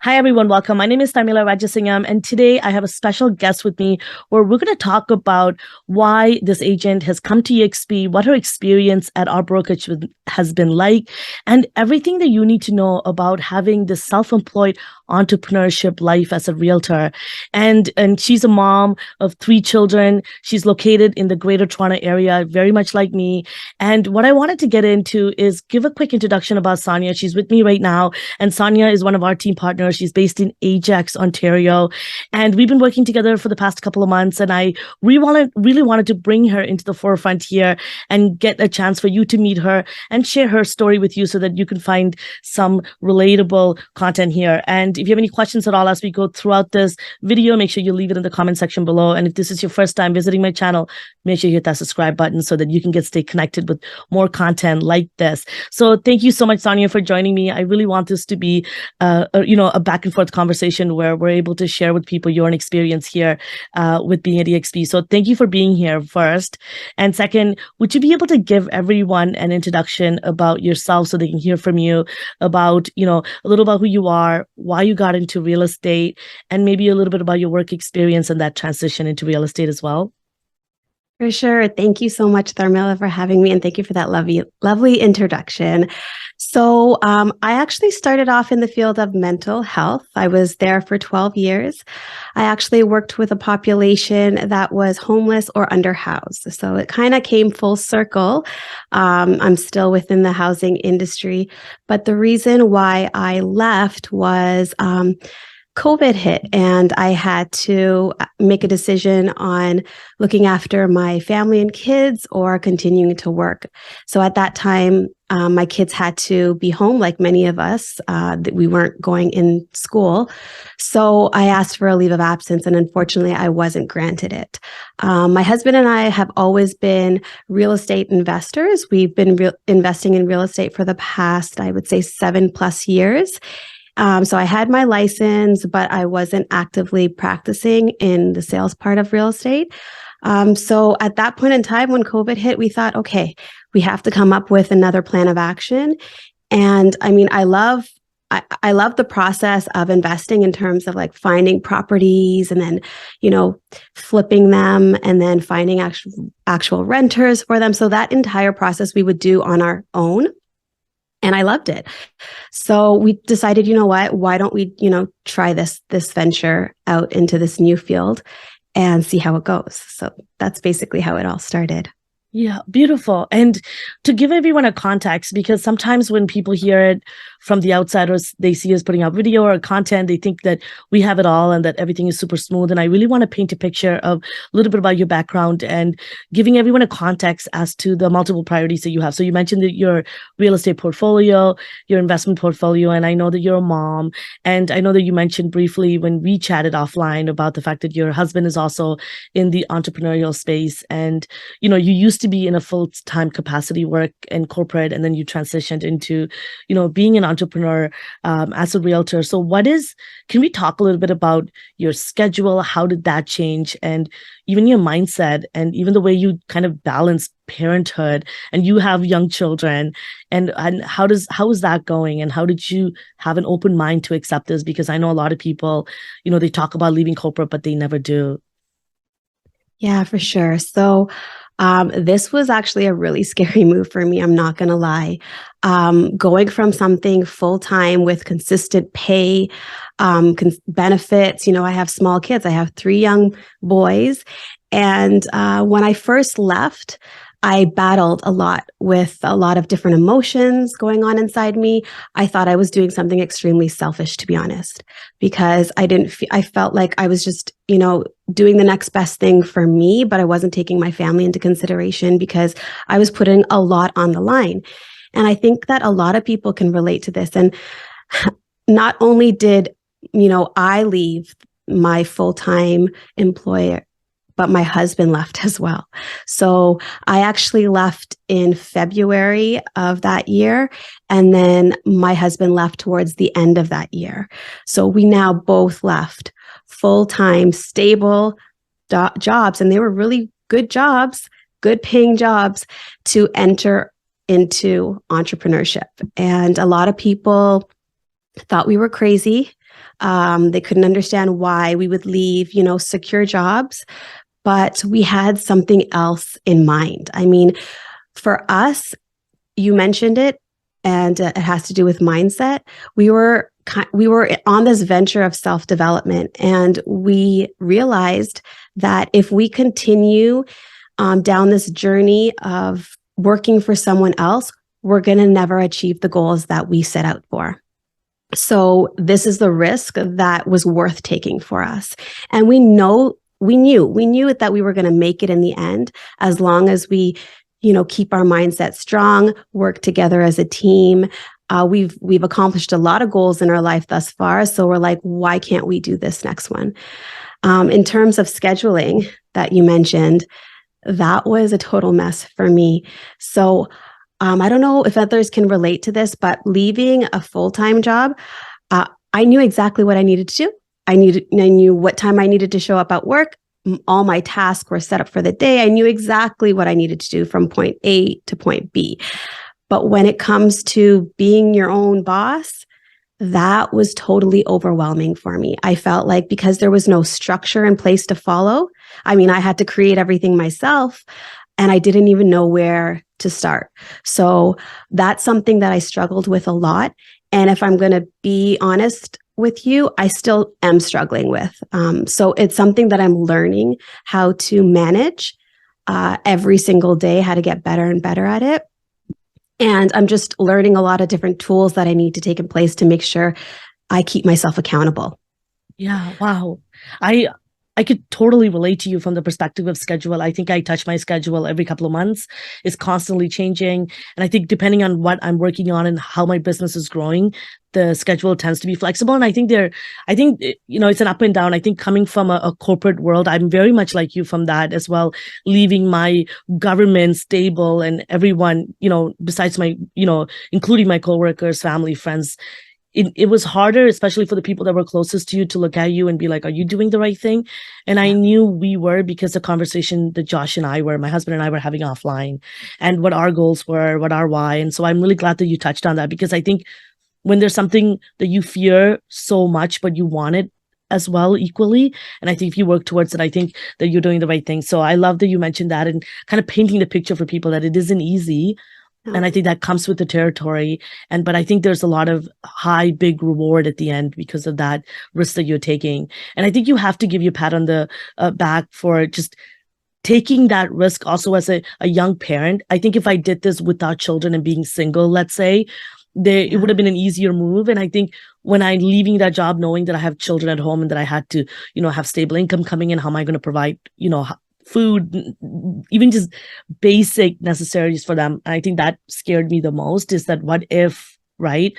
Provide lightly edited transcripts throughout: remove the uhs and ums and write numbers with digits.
Hi, everyone. Welcome. My name is Tharmila Rajasingam, and today I have a special guest with me where we're going to talk about why this agent has come to eXp, what her experience at our brokerage has been like, and everything that you need to know about having this self-employed entrepreneurship life as a realtor. And she's a mom of 3 children. She's located in the Greater Toronto area, very much like me. And what I wanted to get into is give a quick introduction about Sonia. She's with me right now. And Sonia is one of our team partners. She's based in Ajax, Ontario. And we've been working together for the past couple of months. And I really wanted to bring her into the forefront here and get a chance for you to meet her and share her story with you so that you can find some relatable content here. And if you have any questions at all as we go throughout this video, make sure you leave it in the comment section below. And if this is your first time visiting my channel, make sure you hit that subscribe button so that you can stay connected with more content like this. So thank you so much, Sonia, for joining me. I really want this to be a back and forth conversation where we're able to share with people your experience here with being at eXp. So thank you for being here first. And second, would you be able to give everyone an introduction about yourself so they can hear from you about, a little about who you are, why you got into real estate, and maybe a little bit about your work experience and that transition into real estate as well? For sure. Thank you so much, Tharmila, for having me, and thank you for that lovely introduction. So I actually started off in the field of mental health. I was there for 12 years. I actually worked with a population that was homeless or underhoused. So it kind of came full circle. I'm still within the housing industry, but the reason why I left was COVID hit, and I had to make a decision on looking after my family and kids or continuing to work. So at that time, my kids had to be home, like many of us, that we weren't going in school. So I asked for a leave of absence, and unfortunately, I wasn't granted it. My husband and I have always been real estate investors. We've been investing in real estate for the past, I would say, 7+ years. So I had my license, but I wasn't actively practicing in the sales part of real estate. So at that point in time, when COVID hit, we thought, okay, we have to come up with another plan of action. And I mean, I love the process of investing in terms of like finding properties and then, flipping them and then finding actual renters for them. So that entire process we would do on our own. And I loved it. So we decided, you know what, why don't we, try this venture out into this new field and see how it goes. So that's basically how it all started. Yeah, beautiful. And to give everyone a context, because sometimes when people hear it from the outside or they see us putting out video or content, they think that we have it all and that everything is super smooth. And I really want to paint a picture of a little bit about your background and giving everyone a context as to the multiple priorities that you have. So you mentioned that your real estate portfolio, your investment portfolio, and I know that you're a mom. And I know that you mentioned briefly when we chatted offline about the fact that your husband is also in the entrepreneurial space. And, you used to be in a full-time capacity work in corporate, and then you transitioned into, being an entrepreneur as a realtor. So can we talk a little bit about your schedule? How did that change? And even your mindset and even the way you kind of balance parenthood, and you have young children, and how is that going? And how did you have an open mind to accept this? Because I know a lot of people, they talk about leaving corporate, but they never do. Yeah, for sure. So this was actually a really scary move for me. I'm not going to lie. Going from something full-time with consistent pay, benefits, I have small kids. I have 3 young boys. And when I first left, I battled a lot with a lot of different emotions going on inside me. I thought I was doing something extremely selfish, to be honest, because I felt like I was just, doing the next best thing for me, but I wasn't taking my family into consideration because I was putting a lot on the line. And I think that a lot of people can relate to this. And not only did, I leave my full-time employer, but my husband left as well. So I actually left in February of that year. And then my husband left towards the end of that year. So we now both left full-time, stable jobs. And they were really good jobs, good paying jobs to enter into entrepreneurship. And a lot of people thought we were crazy. They couldn't understand why we would leave, secure jobs, but we had something else in mind. I mean, for us, you mentioned it, and it has to do with mindset. We were on this venture of self-development, and we realized that if we continue down this journey of working for someone else, we're going to never achieve the goals that we set out for. So this is the risk that was worth taking for us. And we knew that we were going to make it in the end, as long as we, keep our mindset strong, work together as a team. We've accomplished a lot of goals in our life thus far. So we're like, why can't we do this next one? In terms of scheduling that you mentioned, that was a total mess for me. So I don't know if others can relate to this, but leaving a full-time job, I knew exactly what I needed to do. I knew what time I needed to show up at work. All my tasks were set up for the day. I knew exactly what I needed to do from point A to point B. But when it comes to being your own boss, that was totally overwhelming for me. I felt like, because there was no structure in place to follow, I mean, I had to create everything myself, and I didn't even know where to start. So that's something that I struggled with a lot. And if I'm going to be honest with you, I still am struggling with. So it's something that I'm learning how to manage every single day, how to get better and better at it. And I'm just learning a lot of different tools that I need to take in place to make sure I keep myself accountable. Yeah, wow. I could totally relate to you from the perspective of schedule. I think I touch my schedule every couple of months. It's constantly changing. And I think depending on what I'm working on and how my business is growing, the schedule tends to be flexible. And I think it's an up and down. I think coming from a corporate world, I'm very much like you from that as well, leaving my government stable and everyone, besides my, including my coworkers, family, friends. It was harder, especially for the people that were closest to you, to look at you and be like, are you doing the right thing? And I knew we were, because the conversation that my husband and I were having offline, and what our goals were, what our why. And so I'm really glad that you touched on that, because I think when there's something that you fear so much, but you want it as well equally, and I think if you work towards it, I think that you're doing the right thing. So I love that you mentioned that, and kind of painting the picture for people that it isn't easy. And I think that comes with the territory. But I think there's a lot of high, big reward at the end because of that risk that you're taking. And I think you have to give your pat on the back for just taking that risk also as a young parent. I think if I did this without children and being single, let's say, it would have been an easier move. And I think when I'm leaving that job, knowing that I have children at home and that I had to, have stable income coming in, how am I going to provide, food, even just basic necessities for them. I think that scared me the most, is that what if, right?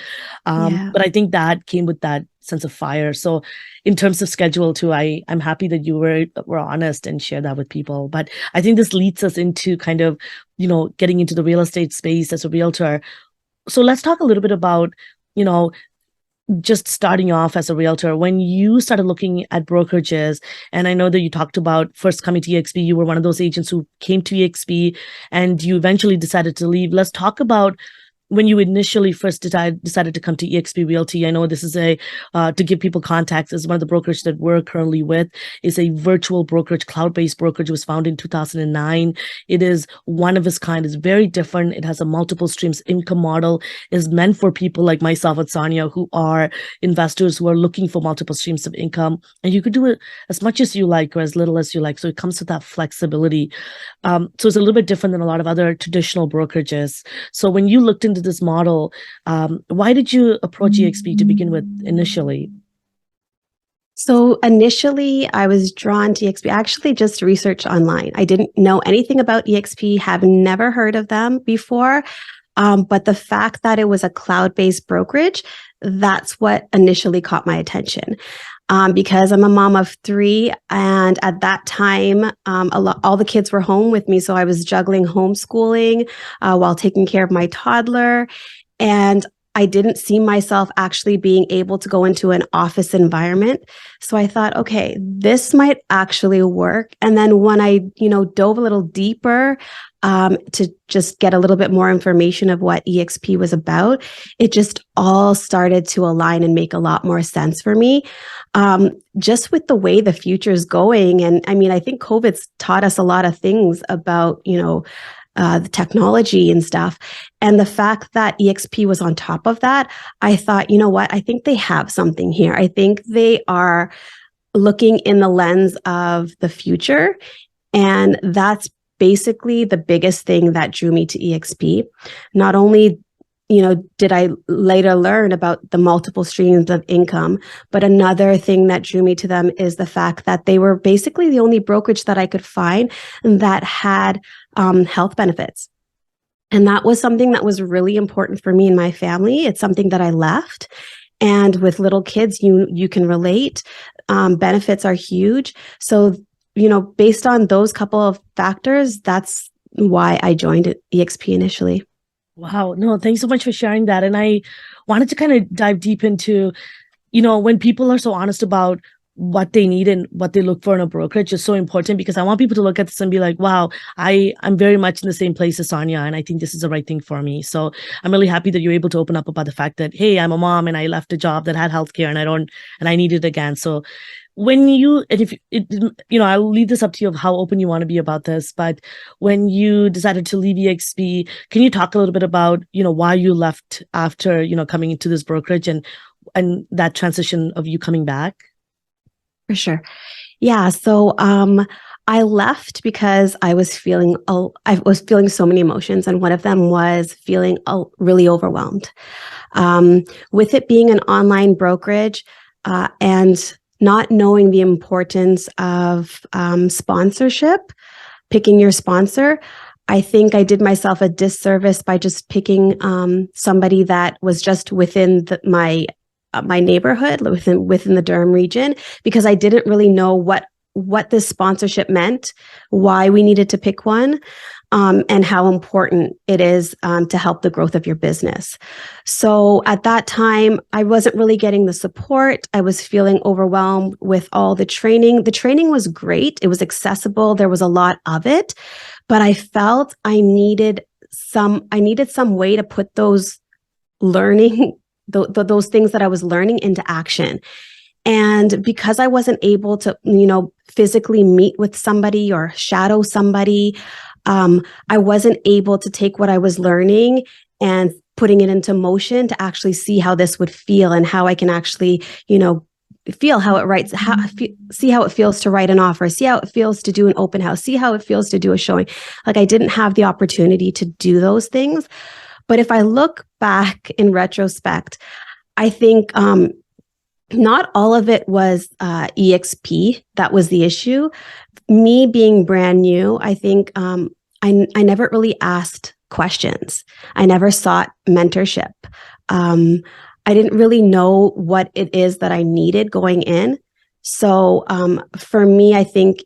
But I think that came with that sense of fire. So in terms of schedule too, I'm happy that you were honest and shared that with people. But I think this leads us into kind of, getting into the real estate space as a realtor. So let's talk a little bit about, just starting off as a realtor, when you started looking at brokerages. And I know that you talked about first coming to eXp, you were one of those agents who came to eXp and you eventually decided to leave. Let's talk about when you initially first decided to come to eXp Realty. I know this is to give people context, is one of the brokerages that we're currently with, is a virtual brokerage, cloud-based brokerage. It was founded in 2009. It is one of its kind. It's very different. It has a multiple streams income model. Is meant for people like myself and Sonia, who are investors who are looking for multiple streams of income. And you could do it as much as you like or as little as you like. So it comes with that flexibility. So it's a little bit different than a lot of other traditional brokerages. So when you looked into this model, why did you approach eXp to begin with initially? So initially, I was drawn to eXp. I actually just researched online. I didn't know anything about eXp, have never heard of them before. But the fact that it was a cloud-based brokerage, that's what initially caught my attention. Because I'm a mom of 3, and at that time, all the kids were home with me, so I was juggling homeschooling while taking care of my toddler. And I didn't see myself actually being able to go into an office environment. So I thought, okay, this might actually work. And then when I, dove a little deeper to just get a little bit more information of what eXp was about, it just all started to align and make a lot more sense for me. Just with the way the future is going. And I mean, I think COVID's taught us a lot of things about, the technology and stuff. And the fact that eXp was on top of that, I thought, you know what? I think they have something here. I think they are looking in the lens of the future. And that's basically the biggest thing that drew me to eXp. Not only did I later learn about the multiple streams of income, but another thing that drew me to them is the fact that they were basically the only brokerage that I could find that had health benefits. And that was something that was really important for me and my family. It's something that I left. And with little kids, you can relate. Benefits are huge. So, based on those couple of factors, that's why I joined eXp initially. Wow. No, thanks so much for sharing that. And I wanted to kind of dive deep into, when people are so honest about what they need and what they look for in a brokerage is so important, because I want people to look at this and be like, wow, I'm very much in the same place as Sonia, and I think this is the right thing for me. So I'm really happy that you're able to open up about the fact that, hey, I'm a mom and I left a job that had healthcare and I need it again. So when you, and if it, I'll leave this up to you of how open you want to be about this, but when you decided to leave eXp, can you talk a little bit about, why you left after, coming into this brokerage and that transition of you coming back? For sure. Yeah. So I left because I was feeling so many emotions, and one of them was feeling really overwhelmed. With it being an online brokerage and not knowing the importance of sponsorship, picking your sponsor, I think I did myself a disservice by just picking somebody that was just within my neighborhood, within the Durham region, because I didn't really know what this sponsorship meant, why we needed to pick one, and how important it is to help the growth of your business. So at that time, I wasn't really getting the support. I was feeling overwhelmed with all the training. The training was great. It was accessible. There was a lot of it, but I felt I needed some way to put those learning, those things that I was learning into action. And because I wasn't able to, physically meet with somebody or shadow somebody, I wasn't able to take what I was learning and putting it into motion to actually see how this would feel and how I can actually, feel how it writes, see how it feels to write an offer, see how it feels to do an open house, see how it feels to do a showing. Like, I didn't have the opportunity to do those things. But if I look back in retrospect, I think not all of it was eXp that was the issue. Me being brand new, I think I never really asked questions. I never sought mentorship. I didn't really know what it is that I needed going in. So for me, I think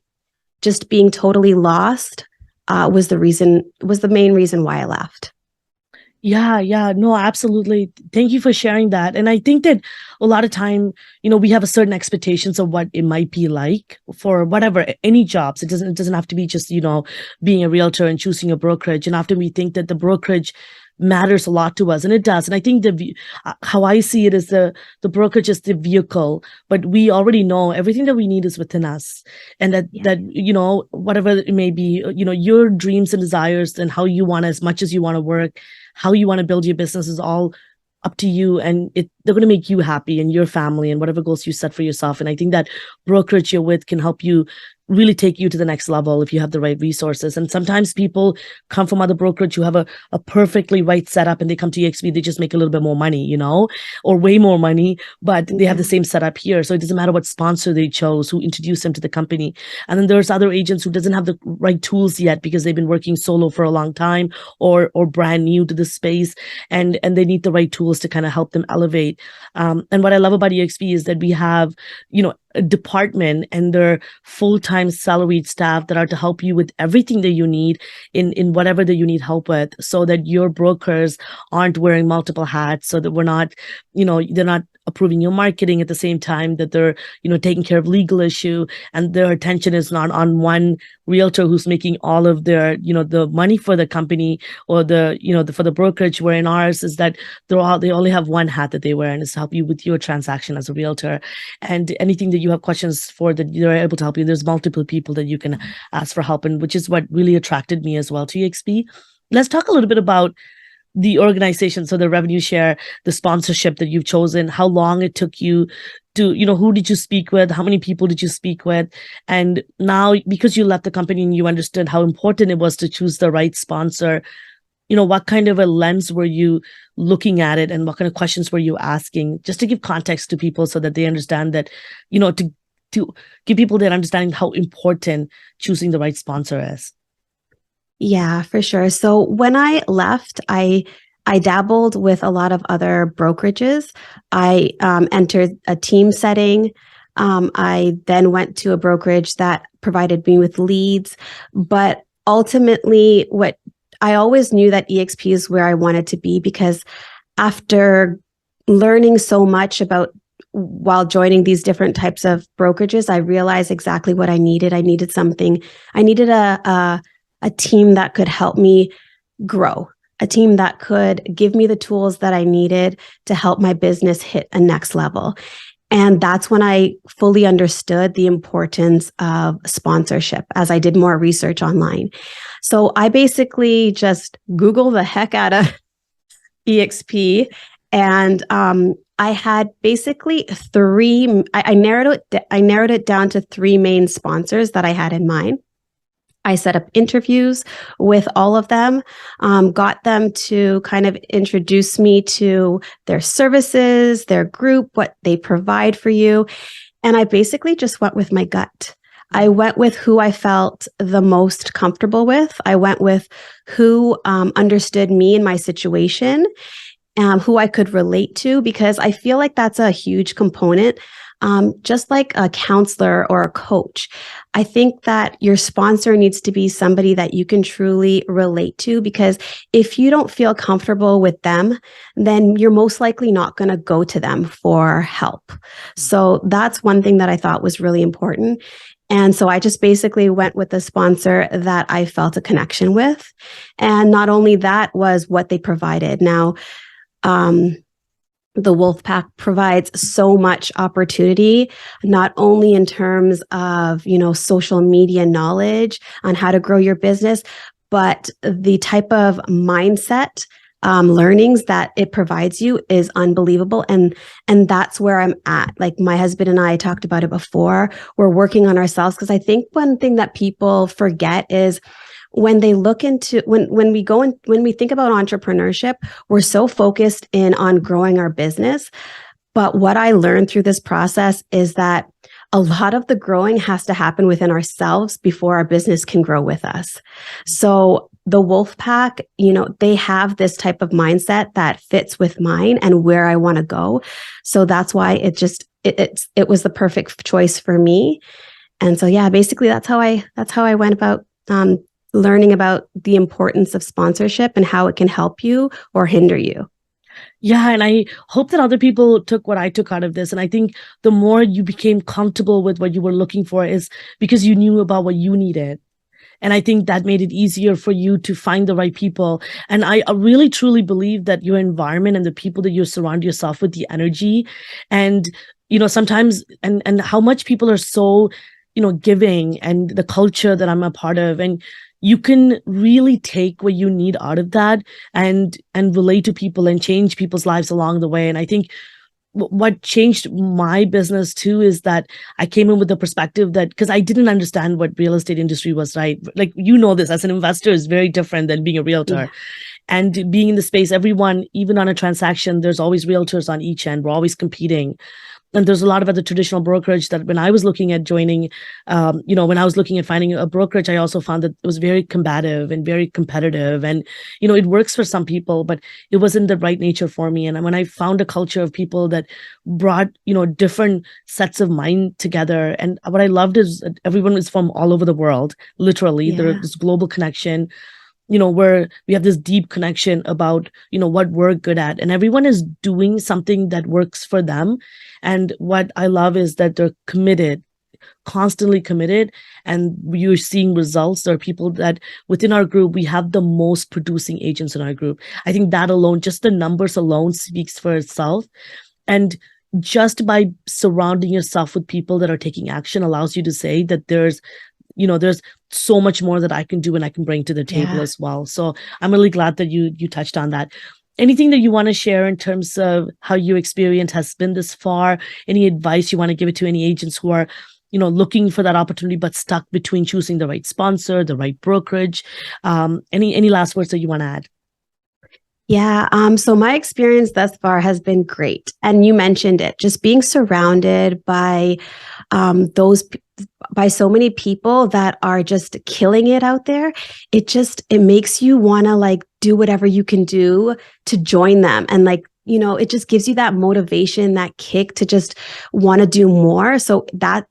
just being totally lost was the main reason why I left. Yeah, no, absolutely. Thank you for sharing that. And I think that a lot of time, we have a certain expectations of what it might be like for whatever, any jobs. It doesn't have to be just, being a realtor and choosing a brokerage. And often we think that the brokerage matters a lot to us, and it does. And I think how I see it is the brokerage is the vehicle, but we already know everything that we need is within us, and that whatever it may be, your dreams and desires and how you want, as much as you want to work, how you want to build your business is all up to you, and they're going to make you happy and your family and whatever goals you set for yourself. And I think that brokerage you're with can help you really take you to the next level if you have the right resources. And sometimes people come from other brokerage who have a perfectly right setup, and they come to eXp, they just make a little bit more money, or way more money, but they have the same setup here. So it doesn't matter what sponsor they chose, who introduced them to the company. And then there's other agents who doesn't have the right tools yet because they've been working solo for a long time or brand new to the space, and they need the right tools to kind of help them elevate. And what I love about eXp is that we have, department and their full-time salaried staff that are to help you with everything that you need in whatever that you need help with, so that your brokers aren't wearing multiple hats, so that we're not, they're not approving your marketing at the same time that they're, taking care of legal issue, and their attention is not on one realtor who's making all of their, the money for the company or for the brokerage, where in ours is that they only have one hat that they wear, and it's to help you with your transaction as a realtor. And anything that you have questions for, that they're able to help you. There's multiple people that you can ask for help, and which is what really attracted me as well to eXp. Let's talk a little bit about the organization. So the revenue share, the sponsorship that you've chosen, how long it took you to, who did you speak with? How many people did you speak with? And now, because you left the company and you understood how important it was to choose the right sponsor, what kind of a lens were you looking at it, and what kind of questions were you asking, just to give context to people so that they understand that, to give people that understanding how important choosing the right sponsor is. Yeah, for sure. So when I left, I dabbled with a lot of other brokerages. I entered a team setting. I then went to a brokerage that provided me with leads. But ultimately, what I always knew that eXp is where I wanted to be, because after learning so much about while joining these different types of brokerages, I realized exactly what I needed. I needed a team that could help me grow, a team that could give me the tools that I needed to help my business hit a next level. And that's when I fully understood the importance of sponsorship, as I did more research online. So I basically just Googled the heck out of eXp, and I had basically I narrowed it down to three main sponsors that I had in mind. I set up interviews with all of them, got them to kind of introduce me to their services, their group, what they provide for you. And I basically just went with my gut. I went with who I felt the most comfortable with. I went with who understood me and my situation, who I could relate to, because I feel like that's a huge component. Just like a counselor or a coach, I think that your sponsor needs to be somebody that you can truly relate to, because if you don't feel comfortable with them, then you're most likely not going to go to them for help. So that's one thing that I thought was really important. And so I just basically went with the sponsor that I felt a connection with. And not only that was what they provided. Now, the Wolfpack provides so much opportunity, not only in terms of, social media knowledge on how to grow your business, but the type of mindset learnings that it provides you is unbelievable. And that's where I'm at. Like my husband and I talked about it before. We're working on ourselves, because I think one thing that people forget is when they look into when we think about entrepreneurship, we're so focused in on growing our business. But what I learned through this process is that a lot of the growing has to happen within ourselves before our business can grow with us. So the Wolfpack, they have this type of mindset that fits with mine and where I want to go. So that's why it was the perfect choice for me. And so, yeah, basically that's how I went about learning about the importance of sponsorship and how it can help you or hinder you. Yeah, and I hope that other people took what I took out of this. And I think the more you became comfortable with what you were looking for is because you knew about what you needed. And I think that made it easier for you to find the right people. And I really, truly believe that your environment and the people that you surround yourself with, the energy, and, sometimes, and how much people are so, giving, and the culture that I'm a part of. And you can really take what you need out of that and relate to people and change people's lives along the way. And I think what changed my business too is that I came in with the perspective that, because I didn't understand what real estate industry was, right? Like, this as an investor is very different than being a realtor. Yeah. And being in the space, everyone, even on a transaction, there's always realtors on each end. We're always competing. and there's a lot of other traditional brokerage that when I was looking at joining, when I was looking at finding a brokerage, I also found that it was very combative and very competitive. And, it works for some people, but it wasn't the right nature for me. And when I found a culture of people that brought, different sets of mind together. And what I loved is that everyone was from all over the world, literally. Yeah. There's this global connection, where we have this deep connection about, what we're good at, and everyone is doing something that works for them. And what I love is that they're committed, constantly committed, and you're seeing results. There are people that within our group, we have the most producing agents in our group. I think that alone, just the numbers alone speaks for itself. And just by surrounding yourself with people that are taking action allows you to say that there's so much more that I can do and I can bring to the table as well. So I'm really glad that you touched on that. Anything that you want to share in terms of how your experience has been this far? Any advice you want to give it to any agents who are, looking for that opportunity but stuck between choosing the right sponsor, the right brokerage? Any last words that you want to add? Yeah. So my experience thus far has been great. And you mentioned it, just being surrounded by by so many people that are just killing it out there. It makes you want to like do whatever you can do to join them. And like, it just gives you that motivation, that kick to just want to do more. So that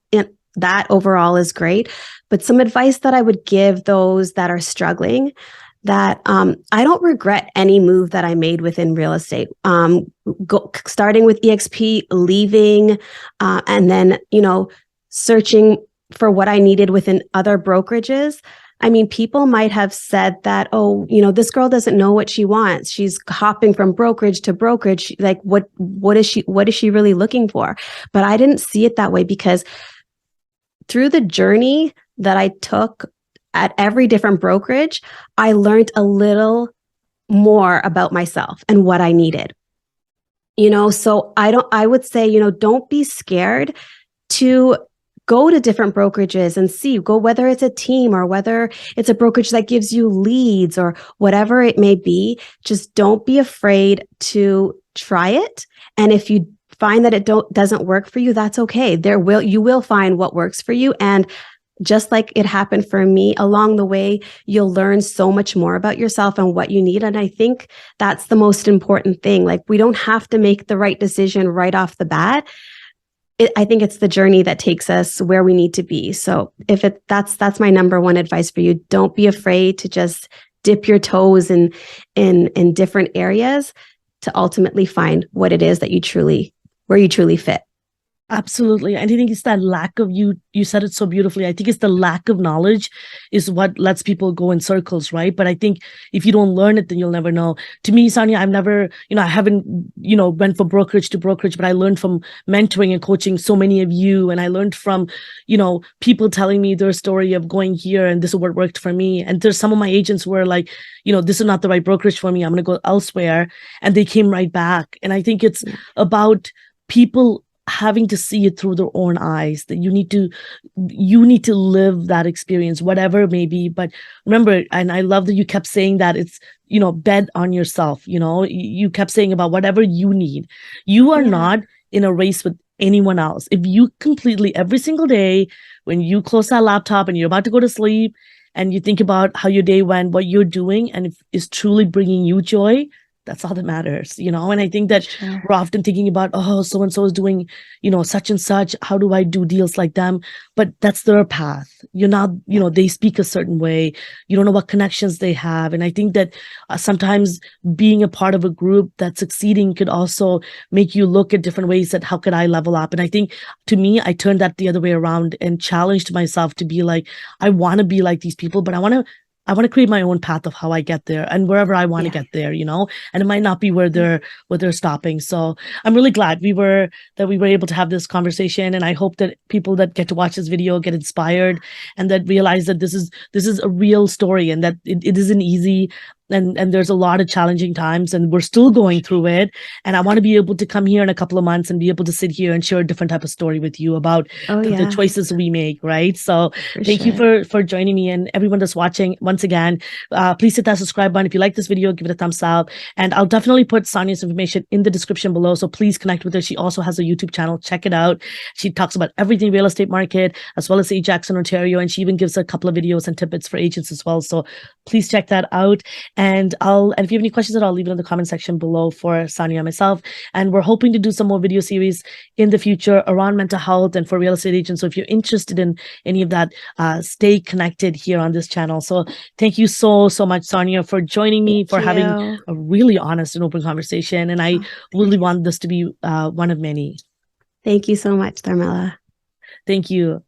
overall is great. But some advice that I would give those that are struggling, that I don't regret any move that I made within real estate. Starting with eXp, leaving, and then, searching for what I needed within other brokerages. I mean, people might have said that, oh, this girl doesn't know what she wants. She's hopping from brokerage to brokerage. Like, what is she really looking for? But I didn't see it that way, because through the journey that I took at every different brokerage, I learned a little more about myself and what I needed. So I would say, don't be scared to go to different brokerages and whether it's a team or whether it's a brokerage that gives you leads or whatever it may be. Just don't be afraid to try it. And if you find that it doesn't work for you, that's okay. You will find what works for you. And just like it happened for me, along the way, you'll learn so much more about yourself and what you need. And I think that's the most important thing. Like, we don't have to make the right decision right off the bat. I think it's the journey that takes us where we need to be. So that's my number one advice for you. Don't be afraid to just dip your toes in different areas to ultimately find what it is that where you truly fit. Absolutely. And I think it's that lack of, you said it so beautifully. I think it's the lack of knowledge is what lets people go in circles, right? But I think if you don't learn it, then you'll never know. To me, Sonia, I've never, I haven't, went from brokerage to brokerage, but I learned from mentoring and coaching so many of you. And I learned from, people telling me their story of going here and this is what worked for me. And there's some of my agents who are like, this is not the right brokerage for me. I'm going to go elsewhere. And they came right back. And I think it's about people having to see it through their own eyes, that you need to live that experience, whatever it may be. But remember, and I love that you kept saying that it's, bet on yourself. You kept saying about whatever you need. You are not in a race with anyone else. If you completely every single day, when you close that laptop and you're about to go to sleep and you think about how your day went, what you're doing, and if it's truly bringing you joy, that's all that matters, And I think that we're often thinking about, oh, so-and-so is doing, such and such. How do I do deals like them? But that's their path. You're not, they speak a certain way. You don't know what connections they have. And I think that sometimes being a part of a group that's succeeding could also make you look at different ways that how could I level up? And I think to me, I turned that the other way around and challenged myself to be like, I want to be like these people, but I want to create my own path of how I get there and wherever I want to get there, and it might not be where they're stopping. So I'm really glad we were able to have this conversation. And I hope that people that get to watch this video get inspired and that realize that this is a real story and that it isn't easy. and there's a lot of challenging times, and we're still going through it. And I want to be able to come here in a couple of months and be able to sit here and share a different type of story with you about Oh, the yeah, choices we make, right? So for thank you sure. for joining me, and everyone that's watching. Once again, please hit that subscribe button. If you like this video, give it a thumbs up, and I'll definitely put Sonia's information in the description below, so please connect with her. She also has a YouTube channel. Check it out. She talks about everything real estate market as well as Ajax in Ontario, and she even gives a couple of videos and tidbits for agents as well. So please check that out. And if you have any questions at all, leave it in the comment section below for Sonia and myself. And we're hoping to do some more video series in the future around mental health and for real estate agents. So if you're interested in any of that, stay connected here on this channel. So thank you so much, Sonia, for joining me, for Thank having you. a really honest and open conversation. And I Oh, really want this to be one of many. thank you so much, Tharmila. Thank you.